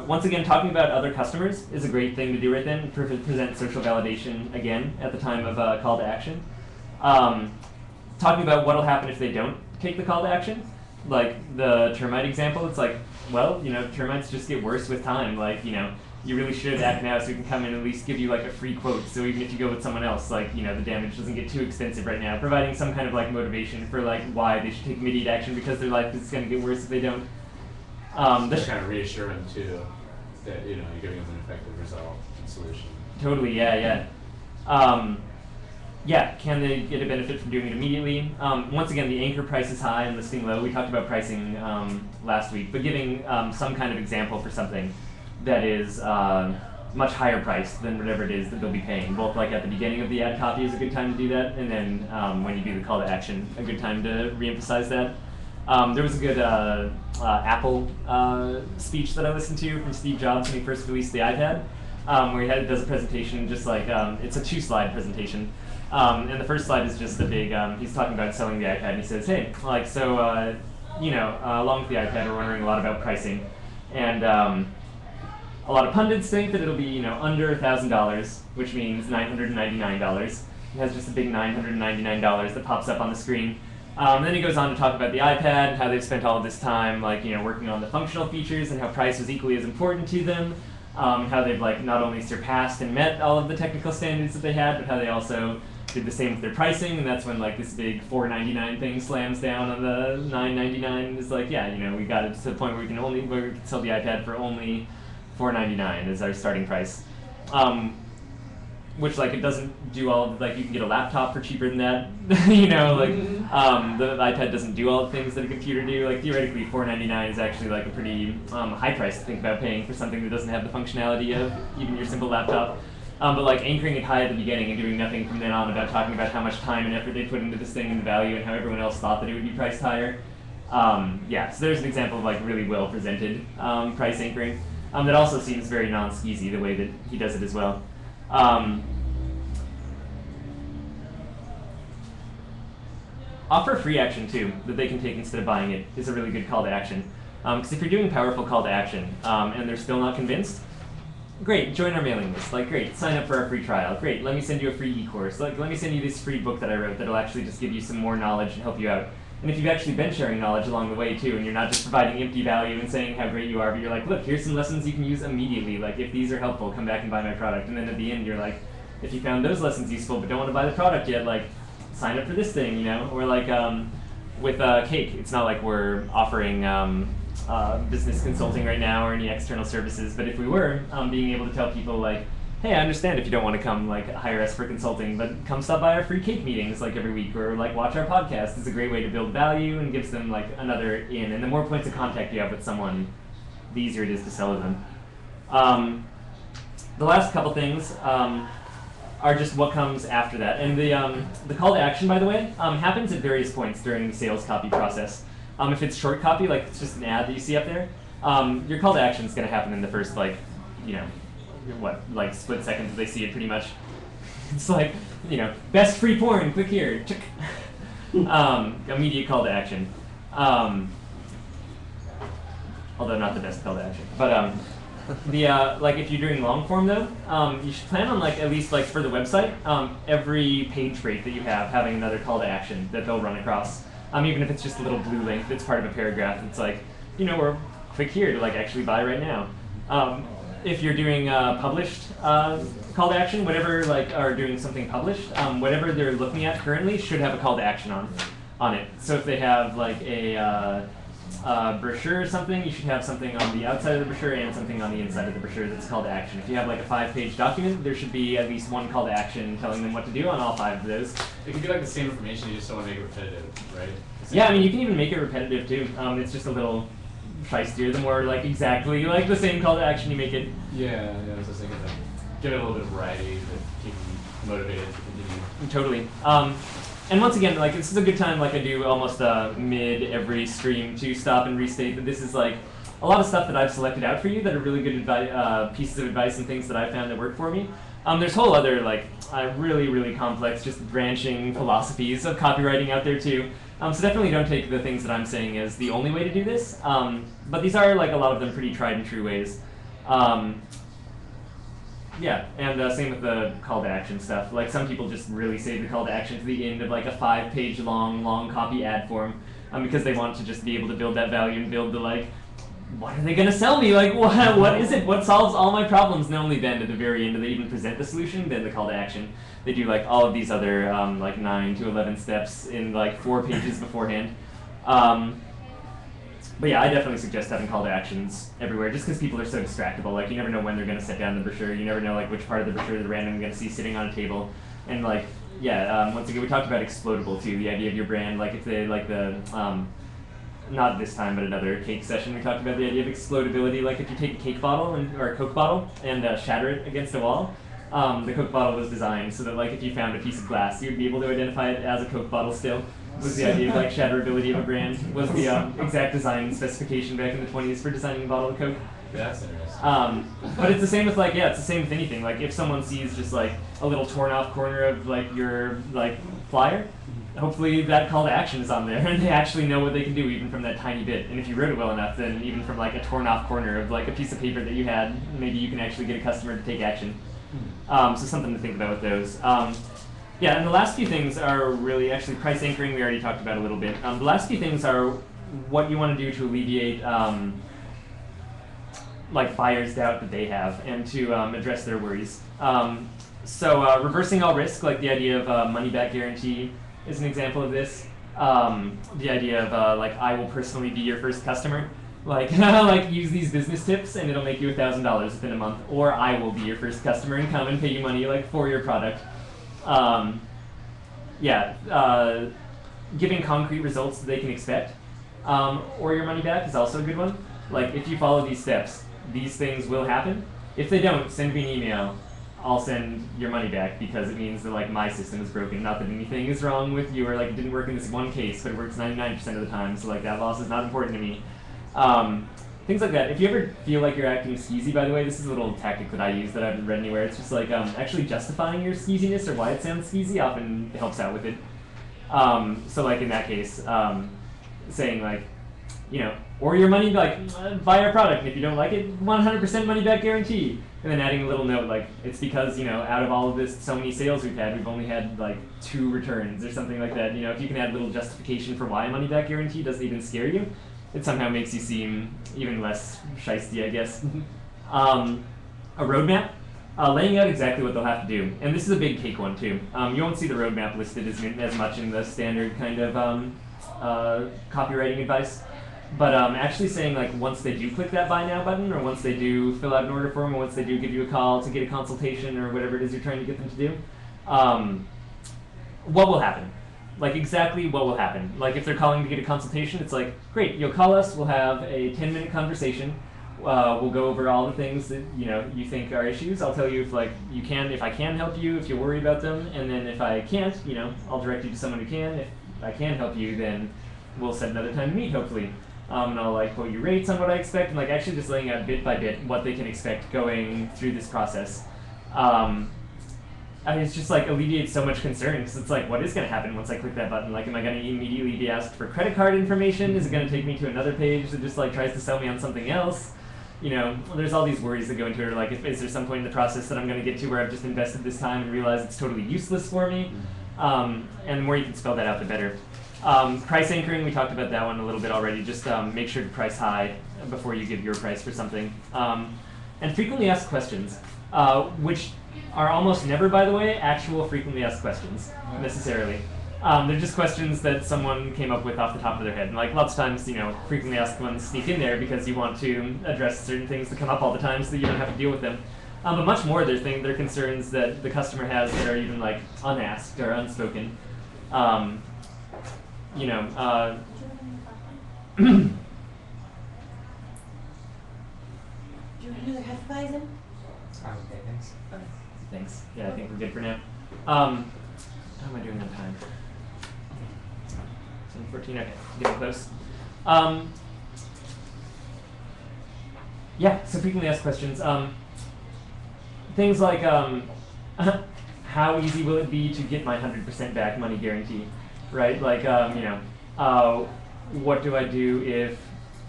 Once again, talking about other customers is a great thing to do right then. Present social validation again at the time of call to action. Talking about what will happen if they don't take the call to action. Like the termite example, it's like, well, termites just get worse with time. Like, you really should act now so we can come in and at least give you like a free quote. So even if you go with someone else, like, the damage doesn't get too extensive right now. Providing some kind of like motivation for like why they should take immediate action because their life is going to get worse if they don't. Just kind of reassure them too that, you're giving them an effective result and solution. Totally, yeah. yeah, can they get a benefit from doing it immediately? Once again, the anchor price is high and listing low. We talked about pricing last week, but giving some kind of example for something that is much higher priced than whatever it is that they'll be paying. Both like at the beginning of the ad copy is a good time to do that, and then when you do the call to action, a good time to reemphasize that. There was a good Apple speech that I listened to from Steve Jobs when he first released the iPad, where he does a presentation just like, it's a 2-slide presentation. And the first slide is just a big, he's talking about selling the iPad, and he says, hey, like, so, along with the iPad, we're wondering a lot about pricing. And a lot of pundits think that it'll be, under $1,000, which means $999. It has just a big $999 that pops up on the screen. Then he goes on to talk about the iPad and how they've spent all of this time, working on the functional features and how price was equally as important to them. How they've not only surpassed and met all of the technical standards that they had, but how they also did the same with their pricing. And that's when this big $499 thing slams down on the $999. It's we got it to the point where we can sell the iPad for only $499 as our starting price. Which it doesn't do all of, you can get a laptop for cheaper than that. The iPad doesn't do all the things that a computer do. Theoretically, $499 is actually a pretty high price to think about paying for something that doesn't have the functionality of even your simple laptop. But anchoring it high at the beginning and doing nothing from then on about talking about how much time and effort they put into this thing and the value and how everyone else thought that it would be priced higher. So there's an example of really well presented price anchoring that also seems very non-skeezy the way that he does it as well. Offer a free action too that they can take instead of buying it is a really good call to action. Because if you're doing powerful call to action and they're still not convinced, great, join our mailing list. Great, sign up for our free trial. Great, let me send you a free e-course. Let me send you this free book that I wrote that'll actually just give you some more knowledge and help you out. And if you've actually been sharing knowledge along the way too, and you're not just providing empty value and saying how great you are, but you're look, here's some lessons you can use immediately. If these are helpful, come back and buy my product. And then at the end, you're if you found those lessons useful but don't want to buy the product yet, sign up for this thing, Or with Cake, it's not like we're offering business consulting right now or any external services, but if we were, being able to tell people hey, I understand if you don't want to come hire us for consulting, but come stop by our free Cake meetings every week, or watch our podcast. It's a great way to build value and gives them another in. And the more points of contact you have with someone, the easier it is to sell to them. The last couple things are just what comes after that. And the call to action, by the way, happens at various points during the sales copy process. If it's short copy, it's just an ad that you see up there, your call to action is going to happen in the first split seconds that they see it, pretty much. It's best free porn, click here. Immediate call to action. Although not the best call to action. But if you're doing long form though, you should plan on at least for the website, every page break that you have having another call to action that they'll run across. Even if it's just a little blue link that's part of a paragraph, it's or click here to actually buy right now. If you're doing published call to action, whatever are doing something published, whatever they're looking at currently should have a call to action on it. So if they have a brochure or something, you should have something on the outside of the brochure and something on the inside of the brochure that's call to action. If you have a 5-page document, there should be at least one call to action telling them what to do on all 5 of those. It could be the same information, you just don't want to make it repetitive, right? Yeah, you can even make it repetitive too. It's just a little sheistier the more exactly the same call to action you make it. Yeah, I was just thinking give it a little bit of variety to keep them motivated to continue. Totally. And once again, this is a good time, I do almost mid every stream, to stop and restate that this is a lot of stuff that I've selected out for you that are really good pieces of advice and things that I found that work for me. There's whole other really, really complex, just branching philosophies of copywriting out there too. So definitely don't take the things that I'm saying as the only way to do this. But these are a lot of them pretty tried and true ways. Yeah, and same with the call to action stuff. Some people just really save the call to action to the end of a 5-page long copy ad form because they want to just be able to build that value and build the what are they going to sell me? What is it? What solves all my problems? And only then at the very end do they even present the solution, then the call to action. They do all of these other 9 to 11 steps in 4 pages beforehand. But yeah, I definitely suggest having call to actions everywhere, just because people are so distractible. You never know when they're going to set down the brochure. You never know which part of the brochure they're randomly going to see sitting on a table. And once again, we talked about explodable too, the idea of your brand, like if they, like the, not this time, but another cake session, we talked about the idea of explodability, like if you take a cake bottle or a Coke bottle and shatter it against a wall. The Coke bottle was designed so that like if you found a piece of glass, you'd be able to identify it as a Coke bottle still. Was the idea of like shatterability of a brand, was the exact design specification back in the 20s for designing a bottle of Coke. That's interesting. But it's the same with like, it's the same with anything. Like if someone sees just like a little torn off corner of like your like flyer, hopefully that call to action is on there and they actually know what they can do even from that tiny bit. And if you wrote it well enough, then even from like a torn off corner of like a piece of paper that you had, maybe you can actually get a customer to take action. So something to think about with those. Yeah, and the last few things are really actually price anchoring we already talked about a little bit. The last few things are what you want to do to alleviate like buyers' doubt that they have and to address their worries. So reversing all risk, like the idea of money back guarantee is an example of this. The idea of like I will personally be your first customer. Like, like use these business tips and it'll make you $1,000 within a month, or I will be your first customer and come and pay you money like for your product. Giving concrete results that they can expect, or your money back is also a good one. Like if you follow these steps, these things will happen. If they don't, send me an email. I'll send your money back because it means that like my system is broken. Not that anything is wrong with you or like it didn't work in this one case, but it works 99% of the time. So like that loss is not important to me. Things like that. If you ever feel like you're acting skeezy, by the way, this is a little tactic that I use that I haven't read anywhere. It's just like actually justifying your skeeziness or why it sounds skeezy often helps out with it. So like in that case, saying like, you know, or your money, like buy our product, and if you don't like it, 100% money back guarantee. And then adding a little note like, it's because, you know, out of all of this, so many sales we've only had like 2 returns or something like that. You know, if you can add a little justification for why a money back guarantee doesn't even scare you, it somehow makes you seem even less shiesty, I guess. A roadmap, laying out exactly what they'll have to do. And this is a big cake one too. You won't see the roadmap listed as much in the standard kind of copywriting advice. But actually saying like once they do click that buy now button, or once they do fill out an order form, or once they do give you a call to get a consultation or whatever it is you're trying to get them to do, what will happen? Like exactly what will happen. Like if they're calling to get a consultation, it's like, great, you'll call us, we'll have a 10-minute conversation. We'll go over all the things that you think are issues. I'll tell you if I can help you, if you're worried about them, and then if I can't, I'll direct you to someone who can. If I can help you, then we'll set another time to meet, hopefully. And I'll like quote you rates on what I expect, and like actually just laying out bit by bit what they can expect going through this process. It's just like alleviates so much concern because it's like, what is going to happen once I click that button? Like, am I going to immediately be asked for credit card information? Is it going to take me to another page that just like tries to sell me on something else? There's all these worries that go into it. Like, is there some point in the process that I'm going to get to where I've just invested this time and realize it's totally useless for me? And the more you can spell that out, the better. Price anchoring, we talked about that one a little bit already. Just make sure to price high before you give your price for something. And frequently asked questions, which are almost never, by the way, actual frequently asked questions, necessarily. They're just questions that someone came up with off the top of their head. And like lots of times, frequently asked ones sneak in there because you want to address certain things that come up all the time so that you don't have to deal with them. But much more, they're concerns that the customer has that are even like unasked or unspoken. Do you have another Hefeweizen? Okay, thanks. Okay. Thanks. Yeah, I think we're good for now. How am I doing on time? 7:14. Okay, getting close. Yeah, so frequently asked questions. Things like, how easy will it be to get my 100% back money guarantee? Right? Like, what do I do if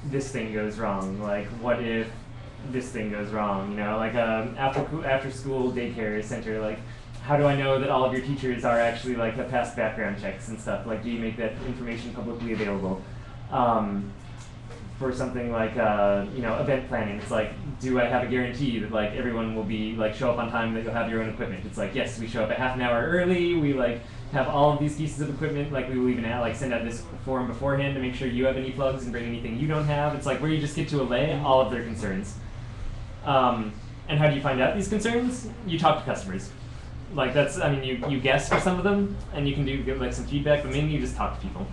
this thing goes wrong? Like, what if this thing goes wrong? Like after school daycare center, like, how do I know that all of your teachers are actually like have passed background checks and stuff? Like, do you make that information publicly available? For something like event planning, it's like, do I have a guarantee that like everyone will be like show up on time, that you'll have your own equipment? It's like, yes, we show up a half an hour early, we like have all of these pieces of equipment, like we will even send out this form beforehand to make sure you have any plugs and bring anything you don't have. It's like where you just get to allay all of their concerns. And how do you find out these concerns? You talk to customers. Like that's, I mean, you guess for some of them, and you can give like some feedback, but mainly you just talk to people.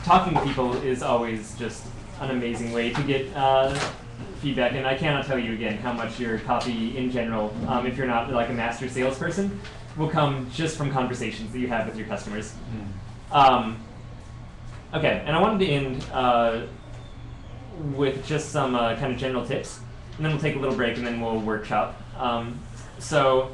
Talking to people is always just an amazing way to get feedback, and I cannot tell you again how much your copy in general, if you're not like a master salesperson, will come just from conversations that you have with your customers. Okay, and I wanted to end with just some kind of general tips, and then we'll take a little break and then we'll workshop. So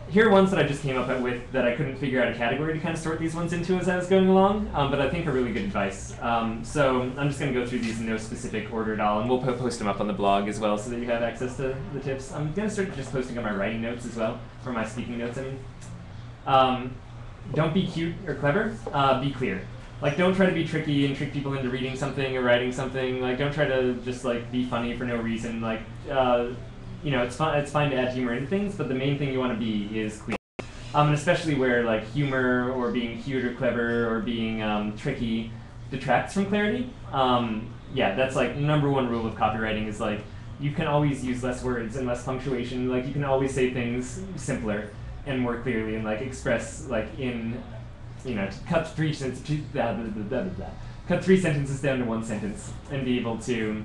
here are ones that I just came up with that I couldn't figure out a category to kind of sort these ones into as I was going along, but I think are really good advice. So I'm just going to go through these in no specific order at all, and we'll post them up on the blog as well so that you have access to the tips. I'm going to start just posting on my writing notes as well, or my speaking notes, I mean. Don't be cute or clever, be clear. Like, don't try to be tricky and trick people into reading something or writing something. Like, don't try to just like be funny for no reason. Like, you know, it's fine to add humor into things, but the main thing you want to be is clear. And especially where like humor or being cute or clever or being tricky detracts from clarity. Yeah, that's like #1 rule of copywriting is like you can always use less words and less punctuation. Like you can always say things simpler and more clearly and like express like in, you know, cut three sentences down to one sentence and be able to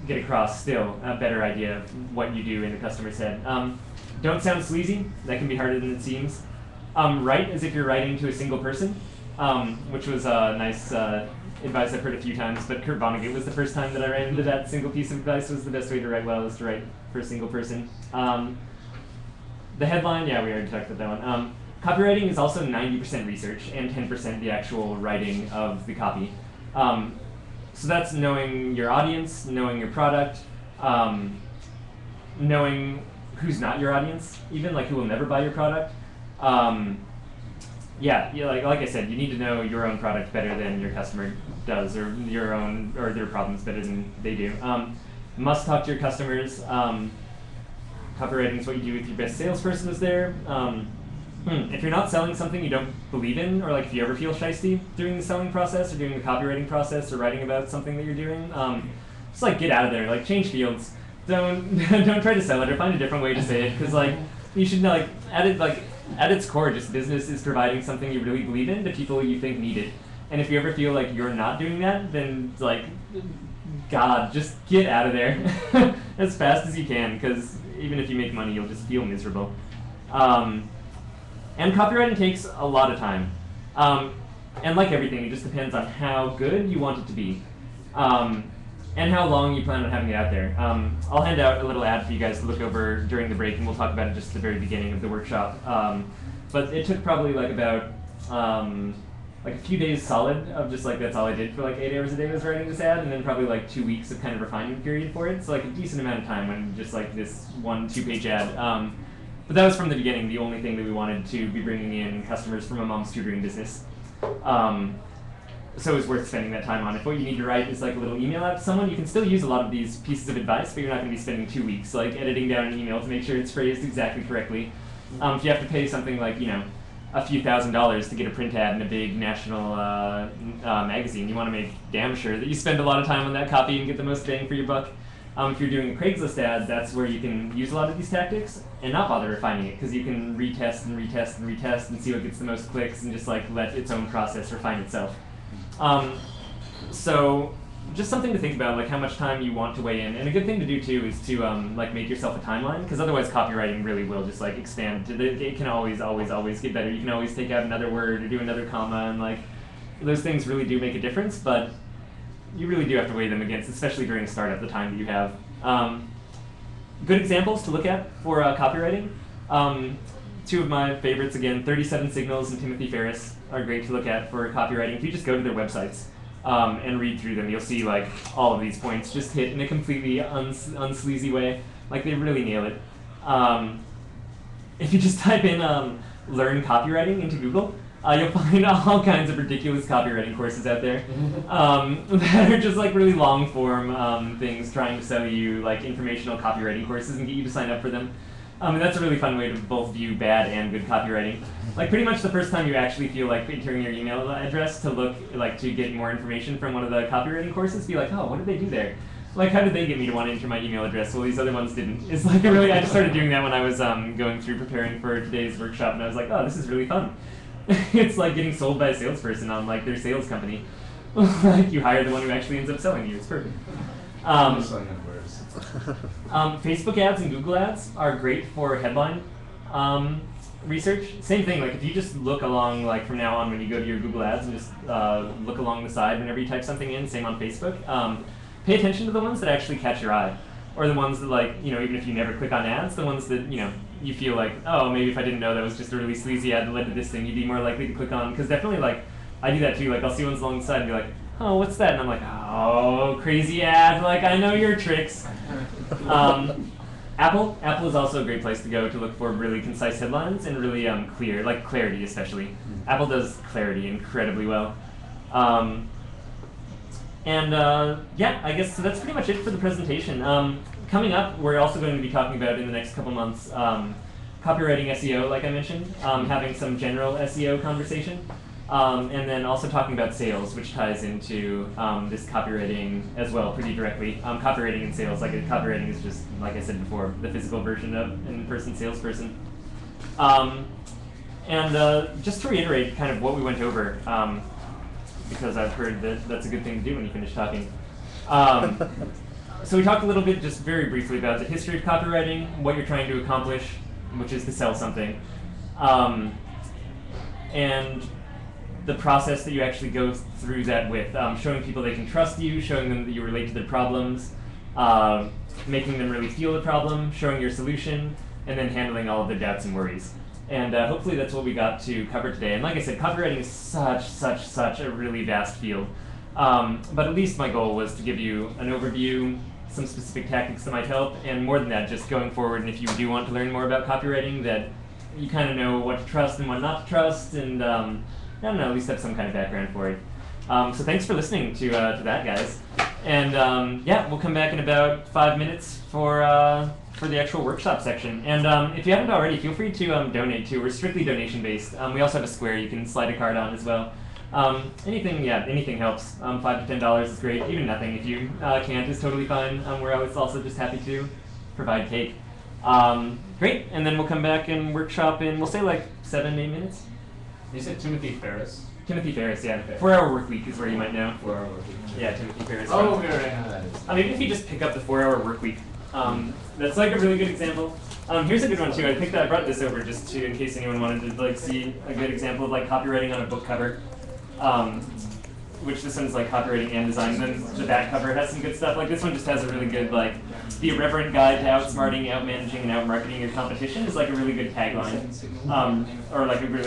get across still a better idea of what you do in the customer's head. Don't sound sleazy. That can be harder than it seems. Write as if you're writing to a single person, which was nice advice I've heard a few times, but Kurt Vonnegut was the first time that I ran into that single piece of advice was the best way to write well is to write for a single person. The headline, yeah, we already talked about that one. Copywriting is also 90% research and 10% the actual writing of the copy. So that's knowing your audience, knowing your product, knowing who's not your audience, even like who will never buy your product. Yeah, like I said, you need to know your own product better than your customer does, or your own or their problems better than they do. Must talk to your customers. Copywriting is what you do with your best salesperson is there. If you're not selling something you don't believe in, or like if you ever feel shysty during the selling process or doing the copywriting process or writing about something that you're doing, just like get out of there, like change fields. Don't don't try to sell it or find a different way to say it, because like you should know, like at its core, just business is providing something you really believe in to people you think need it. And if you ever feel like you're not doing that, then like, God, just get out of there as fast as you can, because even if you make money, you'll just feel miserable. And copywriting takes a lot of time. And like everything, it just depends on how good you want it to be. And how long you plan on having it out there. I'll hand out a little ad for you guys to look over during the break, and we'll talk about it just at the very beginning of the workshop. But it took probably like about like a few days solid of just like that's all I did for like 8 hours a day was writing this ad, and then probably like 2 weeks of kind of refinement period for it. So like a decent amount of time when just like this 1-2-page ad. But that was from the beginning the only thing that we wanted to be bringing in customers from a mom's tutoring business. So it was worth spending that time on. If what you need to write is like a little email out to someone, you can still use a lot of these pieces of advice, but you're not going to be spending 2 weeks like editing down an email to make sure it's phrased exactly correctly. If you have to pay something like, you know, a few $1,000s to get a print ad in a big national magazine, you want to make damn sure that you spend a lot of time on that copy and get the most bang for your buck. If you're doing a Craigslist ad, that's where you can use a lot of these tactics and not bother refining it, because you can retest and retest and retest and see what gets the most clicks and just like let its own process refine itself. So just something to think about, like how much time you want to weigh in. And a good thing to do too is to like make yourself a timeline, because otherwise copywriting really will just like expand. It can always get better. You can always take out another word or do another comma, and like those things really do make a difference, but you really do have to weigh them against, especially during startup, the time that you have. Good examples to look at for copywriting. 2 of my favorites, again, 37 Signals and Timothy Ferriss are great to look at for copywriting. If you just go to their websites and read through them, you'll see like all of these points just hit in a completely unsleazy way. Like they really nail it. If you just type in learn copywriting into Google, you'll find all kinds of ridiculous copywriting courses out there that are just like really long form things trying to sell you like informational copywriting courses and get you to sign up for them. And that's a really fun way to both view bad and good copywriting. Like pretty much the first time you actually feel like entering your email address to look like to get more information from one of the copywriting courses, be like, oh, what did they do there? like, how did they get me to want to enter my email address? Well, these other ones didn't. It's like I just started doing that when I was going through preparing for today's workshop, and I was like, oh, this is really fun. It's like getting sold by a salesperson on like their sales company. Like you hire the one who actually ends up selling you. It's perfect. Facebook ads and Google ads are great for headline research. Same thing, like if you just look along, like from now on when you go to your Google ads and just look along the side whenever you type something in, same on Facebook, pay attention to the ones that actually catch your eye. Or the ones that, like, you know, even if you never click on ads, the ones that, you know, you feel like, oh, maybe if I didn't know that was just a really sleazy ad that led to this thing, you'd be more likely to click on. Because definitely, like, I do that too. Like, I'll see ones along the side and be like, oh, what's that? And I'm like, oh, crazy ad. Like, I know your tricks. Apple is also a great place to go to look for really concise headlines and really clear, like clarity especially. Apple does clarity incredibly well. Yeah, I guess so that's pretty much it for the presentation. Coming up, we're also going to be talking about in the next couple months copywriting SEO, like I mentioned, having some general SEO conversation, and then also talking about sales, which ties into this copywriting as well pretty directly. Copywriting and sales, like copywriting is just, like I said before, the physical version of an in-person salesperson. Just to reiterate kind of what we went over, because I've heard that that's a good thing to do when you finish talking. So we talked a little bit, just very briefly, about the history of copywriting, what you're trying to accomplish, which is to sell something, and the process that you actually go through that with, showing people they can trust you, showing them that you relate to their problems, making them really feel the problem, showing your solution, and then handling all of their doubts and worries. And hopefully that's what we got to cover today. And like I said, copywriting is such a really vast field. But at least my goal was to give you an overview, some specific tactics that might help, and more than that, just going forward, and if you do want to learn more about copywriting, that you kind of know what to trust and what not to trust, and I don't know, at least have some kind of background for it. So thanks for listening to that, guys. And yeah, we'll come back in about 5 minutes for the actual workshop section. And if you haven't already, feel free to donate too. We're strictly donation based. We also have a Square you can slide a card on as well. Anything helps. $5 to $10 is great. Even nothing if you can't is totally fine. We're always also just happy to provide cake. Great, and then we'll come back and workshop in, we'll say like 7-8 minutes. You said Timothy Ferriss? Timothy Ferriss, yeah. Okay. 4-Hour Workweek is where you might know. 4-Hour Workweek. Yeah, Timothy Ferriss. Oh, we already know that is. Even if you just pick up the 4-Hour Workweek, that's like a really good example. Here's a good one too. I brought this over just to, in case anyone wanted to like see a good example of like copywriting on a book cover. Which this one's like copywriting and design. And then the back cover has some good stuff. Like this one just has a really good like the irreverent guide to outsmarting, outmanaging, and outmarketing your competition is like a really good tagline, or like a really